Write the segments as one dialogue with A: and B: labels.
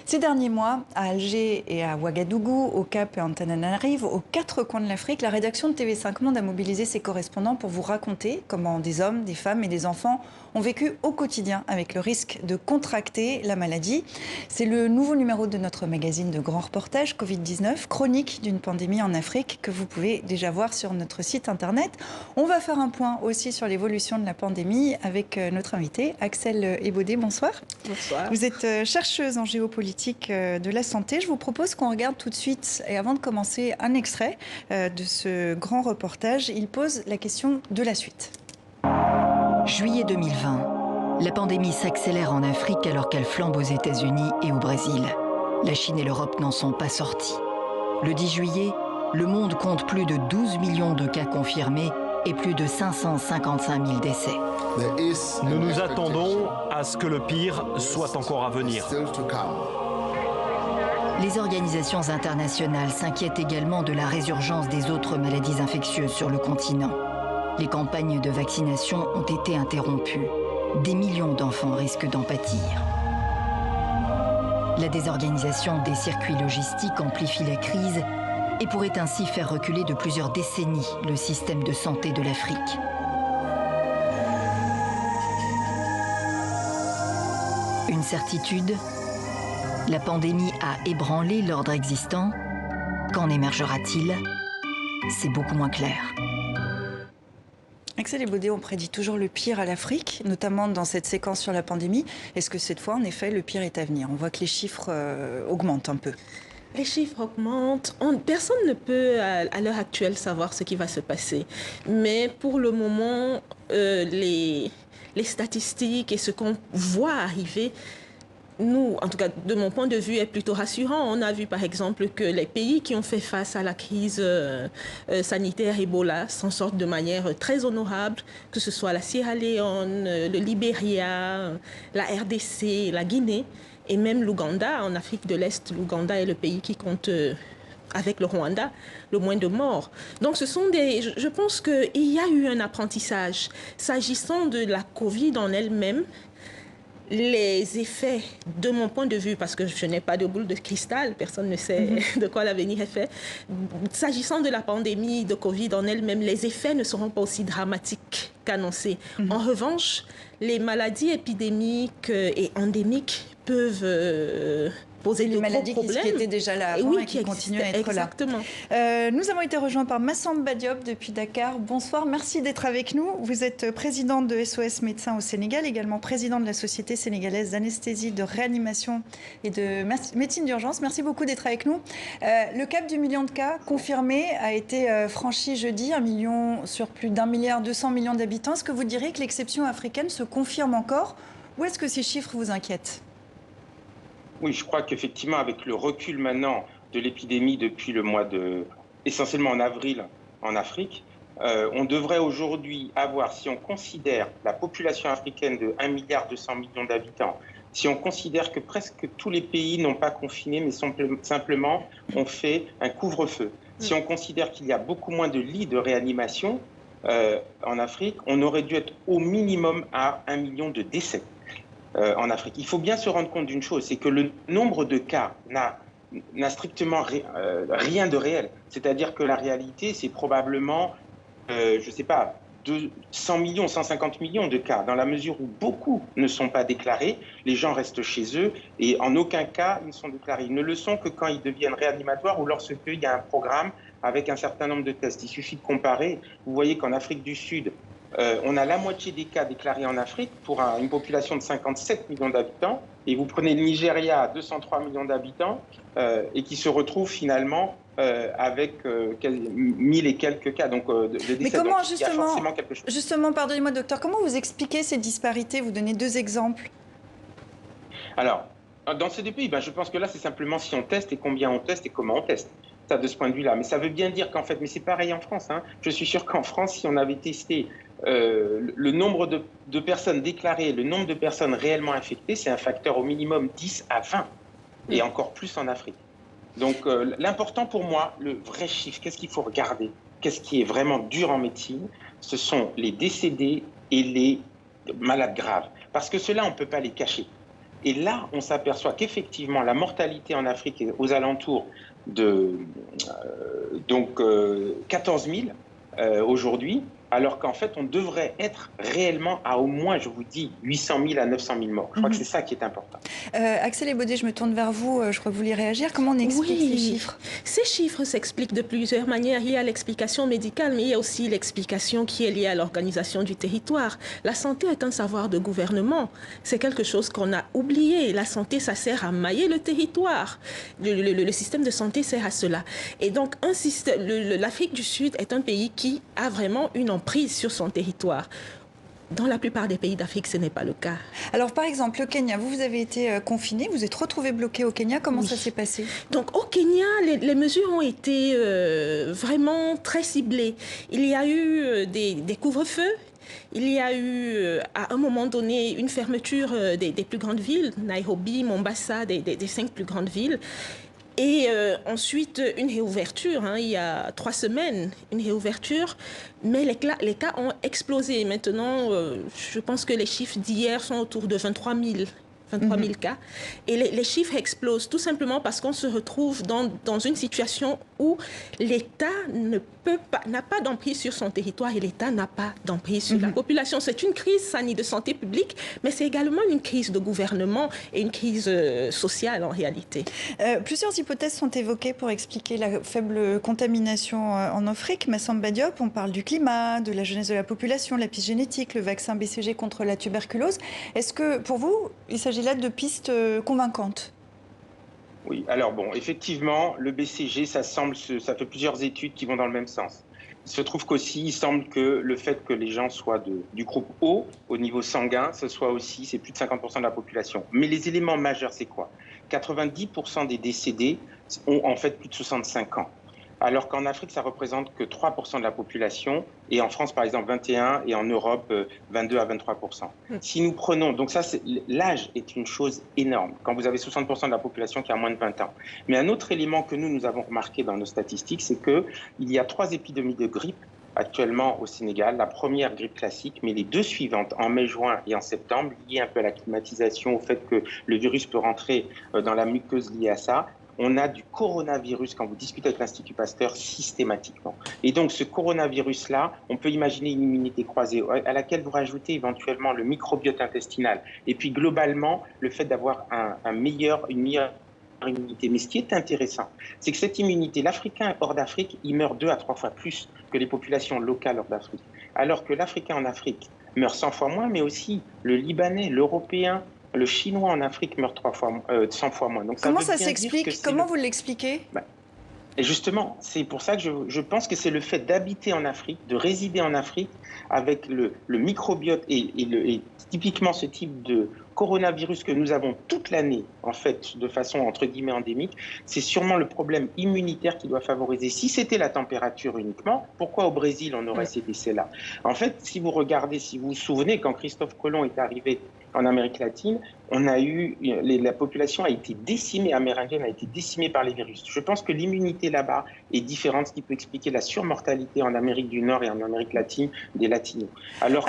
A: Ces derniers mois, à Alger et à Ouagadougou, au Cap et à Antananarive, aux quatre coins de l'Afrique, la rédaction de TV5 Monde a mobilisé ses correspondants pour vous raconter comment des hommes, des femmes et des enfants ont vécu au quotidien avec le risque de contracter la maladie. C'est le nouveau numéro de notre magazine de grands reportages Covid-19, chronique d'une pandémie en Afrique, que vous pouvez déjà voir sur notre site internet. On va faire un point aussi sur l'évolution de la pandémie avec notre invité, Axelle Ebaudet. Bonsoir.
B: Bonsoir.
A: Vous êtes chercheuse en géopolitique de la santé. Je vous propose qu'on regarde tout de suite, et avant de commencer, un extrait de ce grand reportage. Il pose la question de la suite.
C: Juillet 2020. La pandémie s'accélère en Afrique alors qu'elle flambe aux États-Unis et au Brésil. La Chine et l'Europe n'en sont pas sortis. Le 10 juillet, le monde compte plus de 12 millions de cas confirmés et plus de 555 000 décès.
D: Nous nous attendons à ce que le pire soit encore à venir.
C: Les organisations internationales s'inquiètent également de la résurgence des autres maladies infectieuses sur le continent. Les campagnes de vaccination ont été interrompues. Des millions d'enfants risquent d'en pâtir. La désorganisation des circuits logistiques amplifie la crise et pourrait ainsi faire reculer de plusieurs décennies le système de santé de l'Afrique. Une certitude, la pandémie a ébranlé l'ordre existant. Qu'en émergera-t-il? C'est beaucoup moins clair.
A: Axelle Ebaudet, on prédit toujours le pire à l'Afrique, notamment dans cette séquence sur la pandémie. Est-ce que cette fois, en effet, le pire est à venir? On voit que les chiffres augmentent un peu.
B: Les chiffres augmentent. Personne ne peut, à l'heure actuelle, savoir ce qui va se passer. Mais pour le moment, les statistiques et ce qu'on voit arriver, nous, en tout cas, de mon point de vue, est plutôt rassurant. On a vu, par exemple, que les pays qui ont fait face à la crise sanitaire Ebola s'en sortent de manière très honorable, que ce soit la Sierra Leone, le Libéria, la RDC, la Guinée, et même l'Ouganda. En Afrique de l'Est, l'Ouganda est le pays qui compte, avec le Rwanda, le moins de morts. Donc, je pense qu'il y a eu un apprentissage. S'agissant de la Covid en elle-même, les effets, de mon point de vue, parce que je n'ai pas de boule de cristal, personne ne sait de quoi l'avenir est fait. S'agissant de la pandémie de Covid en elle-même, les effets ne seront pas aussi dramatiques qu'annoncés. En revanche, les maladies épidémiques et endémiques peuvent poser de gros problèmes.
A: Les maladies qui étaient déjà là avant et qui continuent à être
B: exactement.
A: là. Nous avons été rejoints par Massamba Diop depuis Dakar. Bonsoir, merci d'être avec nous. Vous êtes présidente de SOS Médecins au Sénégal, également présidente de la Société sénégalaise d'anesthésie, de réanimation et de médecine d'urgence. Merci beaucoup d'être avec nous. Le cap du million de cas confirmés a été franchi jeudi, 1 million sur plus d'1,2 milliard d'habitants. Est-ce que vous diriez que l'exception africaine se confirme encore ou est-ce que ces chiffres vous inquiètent ?
E: Oui, je crois qu'effectivement, avec le recul maintenant de l'épidémie depuis le mois essentiellement en avril en Afrique, on devrait aujourd'hui avoir, si on considère la population africaine de 1,2 milliard d'habitants, si on considère que presque tous les pays n'ont pas confiné, mais simplement ont fait un couvre-feu, si on considère qu'il y a beaucoup moins de lits de réanimation en Afrique, on aurait dû être au minimum à 1 million de décès. En Afrique. Il faut bien se rendre compte d'une chose, c'est que le nombre de cas n'a strictement rien de réel. C'est-à-dire que la réalité, c'est probablement, je ne sais pas, 100 millions, 150 millions de cas, dans la mesure où beaucoup ne sont pas déclarés, les gens restent chez eux et en aucun cas ils ne sont déclarés. Ils ne le sont que quand ils deviennent réanimatoires ou lorsqu'il y a un programme avec un certain nombre de tests. Il suffit de comparer. Vous voyez qu'en Afrique du Sud, on a la moitié des cas déclarés en Afrique pour une population de 57 millions d'habitants. Et vous prenez le Nigeria à 203 millions d'habitants et qui se retrouve finalement avec 1000 et quelques cas de décès.
A: Mais comment,
E: donc, il y a forcément quelque chose.
A: Justement, pardonnez-moi, docteur, comment vous expliquez ces disparités? Vous donnez 2 exemples.
E: Alors, dans ces deux pays, je pense que là, c'est simplement si on teste et combien on teste et comment on teste. Ça, de ce point de vue-là. Mais ça veut bien dire qu'en fait, mais c'est pareil en France. Je suis sûr qu'en France, si on avait testé le nombre de personnes déclarées, le nombre de personnes réellement infectées, c'est un facteur au minimum 10 à 20, et encore plus en Afrique. Donc l'important pour moi, le vrai chiffre, qu'est-ce qu'il faut regarder? Qu'est-ce qui est vraiment dur en médecine? Ce sont les décédés et les malades graves. Parce que ceux-là, on ne peut pas les cacher. Et là, on s'aperçoit qu'effectivement, la mortalité en Afrique est aux alentours de 14 000 aujourd'hui, alors qu'en fait, on devrait être réellement à au moins, je vous dis, 800 000 à 900 000 morts. Je crois que c'est ça qui est important.
A: Axel Ebodé, je me tourne vers vous. Je crois que vous voulez réagir. Comment on explique ces chiffres?
B: Ces chiffres s'expliquent de plusieurs manières. Il y a l'explication médicale, mais il y a aussi l'explication qui est liée à l'organisation du territoire. La santé est un savoir de gouvernement. C'est quelque chose qu'on a oublié. La santé, ça sert à mailler le territoire. Le système de santé sert à cela. Et donc, l'Afrique du Sud est un pays qui a vraiment une emprise sur son territoire. Dans la plupart des pays d'Afrique, ce n'est pas le cas.
A: Alors, par exemple, le Kenya, vous avez été confiné, vous êtes retrouvé bloqué au Kenya. Comment ça s'est passé?
B: Donc, au Kenya, les mesures ont été vraiment très ciblées. Il y a eu des couvre-feux. Il y a eu, à un moment donné, une fermeture des plus grandes villes, Nairobi, Mombasa, des 5 plus grandes villes. Et ensuite, une réouverture, il y a 3 semaines, une réouverture, mais les cas ont explosé. Maintenant, je pense que les chiffres d'hier sont autour de 23 000 cas. Et les chiffres explosent tout simplement parce qu'on se retrouve dans une situation où l'État n'a pas d'emprise sur son territoire et l'État n'a pas d'emprise sur la population. C'est une crise sanitaire de santé publique, mais c'est également une crise de gouvernement et une crise sociale en réalité.
A: Plusieurs hypothèses sont évoquées pour expliquer la faible contamination en Afrique. Massamba Diop, on parle du climat, de la jeunesse de la population, l'épigénétique, le vaccin BCG contre la tuberculose. Est-ce que, pour vous, il s'agit là de pistes convaincantes?
E: Oui, alors bon, effectivement, le BCG, ça fait plusieurs études qui vont dans le même sens. Il se trouve qu'aussi, il semble que le fait que les gens soient du groupe O, au niveau sanguin, c'est plus de 50% de la population. Mais les éléments majeurs, c'est quoi? 90% des décédés ont en fait plus de 65 ans. Alors qu'en Afrique, ça représente que 3% de la population, et en France, par exemple, 21%, et en Europe, 22 à 23%. Si nous prenons, donc ça, l'âge est une chose énorme, quand vous avez 60% de la population qui a moins de 20 ans. Mais un autre élément que nous avons remarqué dans nos statistiques, c'est qu'il y a 3 épidémies de grippe actuellement au Sénégal. La première, grippe classique, mais les 2 suivantes, en mai, juin et en septembre, liées un peu à la climatisation, au fait que le virus peut rentrer dans la muqueuse liée à ça. On a du coronavirus, quand vous discutez avec l'Institut Pasteur, systématiquement. Et donc, ce coronavirus-là, on peut imaginer une immunité croisée à laquelle vous rajoutez éventuellement le microbiote intestinal. Et puis, globalement, le fait d'avoir une meilleure immunité. Mais ce qui est intéressant, c'est que cette immunité, l'Africain hors d'Afrique, il meurt 2 à 3 fois plus que les populations locales hors d'Afrique. Alors que l'Africain en Afrique meurt 100 fois moins, mais aussi le Libanais, l'Européen, le Chinois en Afrique meurt 100 fois moins. Donc,
A: comment ça s'explique? Comment vous l'expliquez?
E: Et justement, c'est pour ça que je pense que c'est le fait d'habiter en Afrique, de résider en Afrique avec le microbiote et typiquement ce type de coronavirus que nous avons toute l'année, en fait, de façon entre guillemets endémique, c'est sûrement le problème immunitaire qui doit favoriser. Si c'était la température uniquement, pourquoi au Brésil on aurait ces décès-là? En fait, si vous regardez, si vous vous souvenez, quand Christophe Colomb est arrivé en Amérique latine, la population a été décimée, amérindienne a été décimée par les virus. Je pense que l'immunité là-bas est différente, ce qui peut expliquer la surmortalité en Amérique du Nord et en Amérique latine des latinos. Alors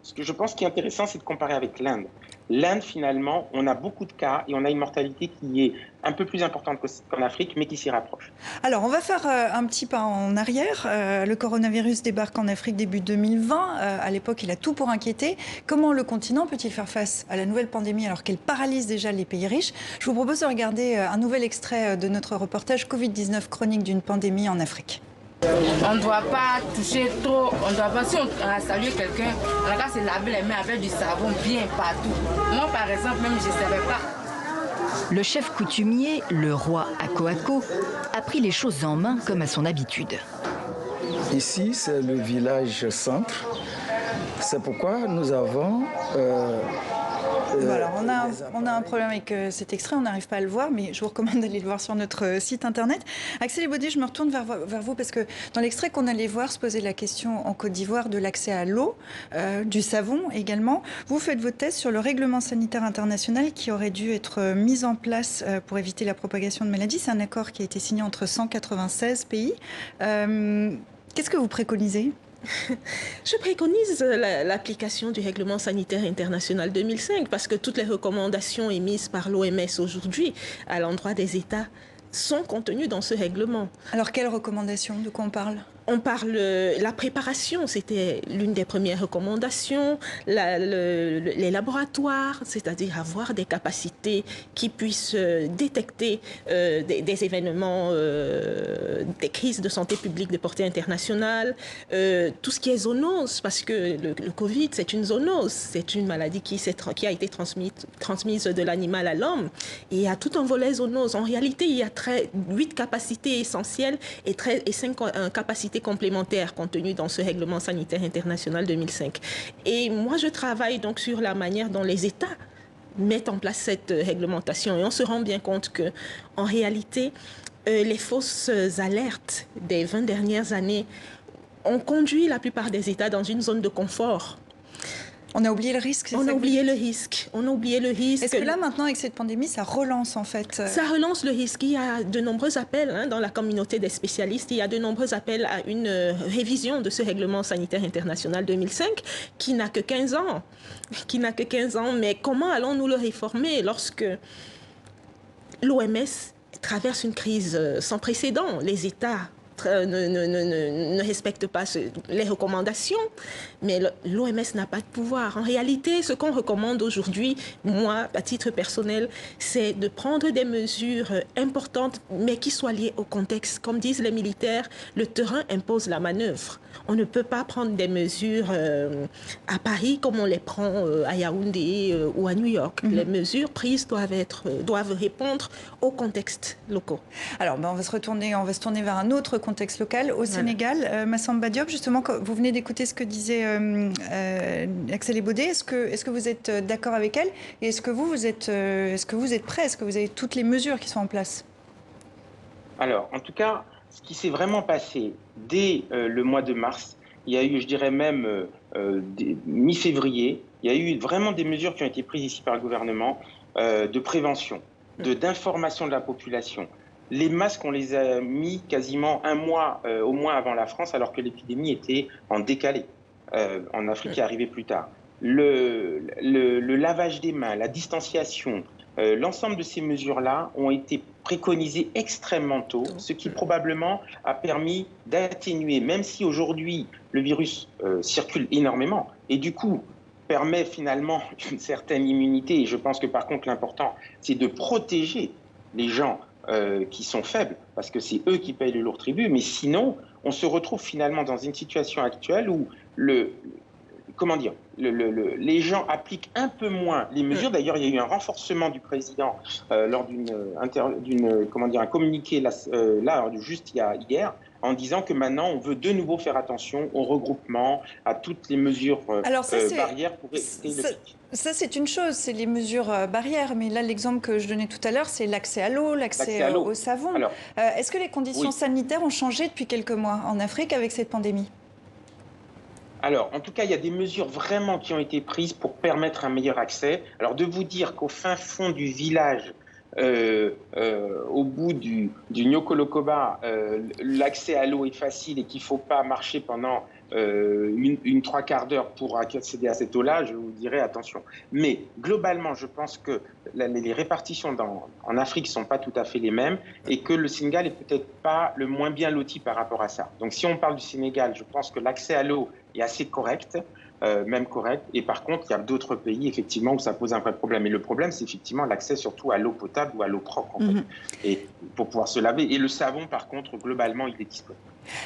E: ce que je pense qui est intéressant, c'est de comparer avec l'Inde. L'Inde, finalement, on a beaucoup de cas et on a une mortalité qui est un peu plus importante qu'en Afrique, mais qui s'y rapproche.
A: Alors, on va faire un petit pas en arrière. Le coronavirus débarque en Afrique début 2020. À l'époque, il a tout pour inquiéter. Comment le continent peut-il faire face à la nouvelle pandémie alors qu'elle paralyse déjà les pays riches? Je vous propose de regarder un nouvel extrait de notre reportage Covid-19 chronique d'une pandémie en Afrique.
F: On ne doit pas toucher trop, on doit pas, si on a salué quelqu'un, on a qu'à se laver les mains avec du savon bien partout. Moi, par exemple, même je ne savais pas.
C: Le chef coutumier, le roi Ako Ako, a pris les choses en main comme à son habitude.
G: Ici, c'est le village centre. C'est pourquoi nous avons...
A: Voilà, on a un problème avec cet extrait, on n'arrive pas à le voir, mais je vous recommande d'aller le voir sur notre site internet. Axel Ebodé, je me retourne vers vous parce que dans l'extrait qu'on allait voir se poser la question en Côte d'Ivoire de l'accès à l'eau, du savon également. Vous faites votre thèse sur le règlement sanitaire international qui aurait dû être mis en place pour éviter la propagation de maladies. C'est un accord qui a été signé entre 196 pays. Qu'est-ce que vous préconisez ?
B: Je préconise l'application du règlement sanitaire international 2005 parce que toutes les recommandations émises par l'OMS aujourd'hui à l'endroit des États sont contenues dans ce règlement.
A: Alors, quelles recommandations? De quoi on parle?
B: On parle la préparation, c'était l'une des premières recommandations, les laboratoires, c'est-à-dire avoir des capacités qui puissent détecter des événements, des crises de santé publique de portée internationale, tout ce qui est zoonose, parce que le Covid, c'est une zoonose, c'est une maladie qui a été transmise de l'animal à l'homme, et il y a tout un volet zoonose. En réalité, il y a 8 capacités essentielles et 5 capacités complémentaires contenues dans ce règlement sanitaire international 2005. Et moi, je travaille donc sur la manière dont les États mettent en place cette réglementation. Et on se rend bien compte que, en réalité, les fausses alertes des 20 dernières années ont conduit la plupart des États dans une zone de confort.
A: On a oublié le risque, c'est ça?
B: On a oublié le risque.
A: Est-ce que là, maintenant, avec cette pandémie, ça relance en fait?
B: Ça relance le risque. Il y a de nombreux appels dans la communauté des spécialistes. Il y a de nombreux appels à une révision de ce règlement sanitaire international 2005 qui n'a que 15 ans. Mais comment allons-nous le réformer lorsque l'OMS traverse une crise sans précédent? Les États ne respectent pas les recommandations, mais l'OMS n'a pas de pouvoir. En réalité, ce qu'on recommande aujourd'hui, moi, à titre personnel, c'est de prendre des mesures importantes, mais qui soient liées au contexte. Comme disent les militaires, le terrain impose la manœuvre. On ne peut pas prendre des mesures à Paris comme on les prend à Yaoundé ou à New York. Les mesures prises doivent répondre aux contextes locaux.
A: Alors, on va se tourner vers un autre contexte local. Au Sénégal, Massamba Diop, justement, vous venez d'écouter ce que disait Axel Ebodé. Est-ce que vous êtes d'accord avec elle? Et est-ce que vous êtes prêt? Est-ce que vous avez toutes les mesures qui sont en place?
E: Alors, en tout cas, ce qui s'est vraiment passé dès le mois de mars, il y a eu, je dirais même mi-février, il y a eu vraiment des mesures qui ont été prises ici par le gouvernement de prévention, d'information de la population. Les masques, on les a mis quasiment un mois au moins avant la France, alors que l'épidémie était en décalé. En Afrique, qui arrivait plus tard. Le lavage des mains, la distanciation, l'ensemble de ces mesures-là ont été préconisées extrêmement tôt, ce qui probablement a permis d'atténuer, même si aujourd'hui le virus circule énormément, et du coup permet finalement une certaine immunité. Et je pense que par contre l'important, c'est de protéger les gens qui sont faibles, parce que c'est eux qui payent le lourd tribut. Mais sinon, on se retrouve finalement dans une situation actuelle où les gens appliquent un peu moins les mesures. D'ailleurs, il y a eu un renforcement du président lors un communiqué juste hier, en disant que maintenant, on veut de nouveau faire attention au regroupement, à toutes les mesures barrières pour éviter le pic.
A: Ça, c'est une chose, c'est les mesures barrières. Mais là, l'exemple que je donnais tout à l'heure, c'est l'accès à l'eau, l'accès au savon. Est-ce que les conditions sanitaires ont changé depuis quelques mois en Afrique avec cette pandémie?
E: Alors, en tout cas, il y a des mesures vraiment qui ont été prises pour permettre un meilleur accès. Alors, de vous dire qu'au fin fond du village, au bout du Nyokolokoba, l'accès à l'eau est facile et qu'il ne faut pas marcher pendant une 3/4 d'heure pour accéder à cette eau-là, je vous dirais attention. Mais globalement, je pense que les répartitions en Afrique ne sont pas tout à fait les mêmes et que le Sénégal n'est peut-être pas le moins bien loti par rapport à ça. Donc si on parle du Sénégal, je pense que l'accès à l'eau est assez correct, même correct. Et par contre, il y a d'autres pays, effectivement, où ça pose un vrai problème. Et le problème, c'est effectivement l'accès surtout à l'eau potable ou à l'eau propre, en fait, et pour pouvoir se laver. Et le savon, par contre, globalement, il est disponible.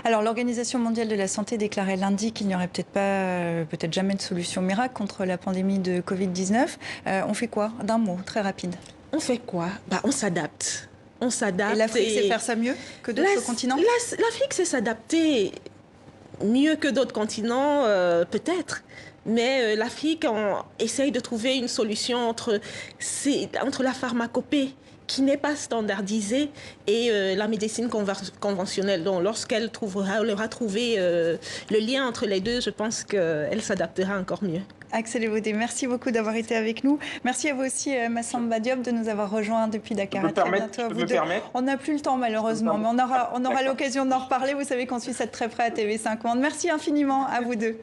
A: Alors, l'Organisation mondiale de la santé déclarait lundi qu'il n'y aurait peut-être jamais de solution miracle contre la pandémie de Covid-19. On fait quoi? D'un mot, très rapide.
B: On fait quoi? On s'adapte. On s'adapte.
A: Et l'Afrique sait faire ça mieux que d'autres continents?
B: L'Afrique sait s'adapter mieux que d'autres continents, peut-être. Mais l'Afrique essaye de trouver une solution entre la pharmacopée qui n'est pas standardisée et la médecine conventionnelle. Donc, lorsqu'elle aura trouvé le lien entre les deux, je pense qu'elle s'adaptera encore mieux.
A: Axel Evaudé, merci beaucoup d'avoir été avec nous. Merci à vous aussi, Massamba Diop, de nous avoir rejoints depuis Dakar. À très bientôt à vous deux. On n'a plus le temps, malheureusement, mais on aura l'occasion d'en reparler. Vous savez qu'on suit ça de très près à TV5 Monde. Merci infiniment à vous deux.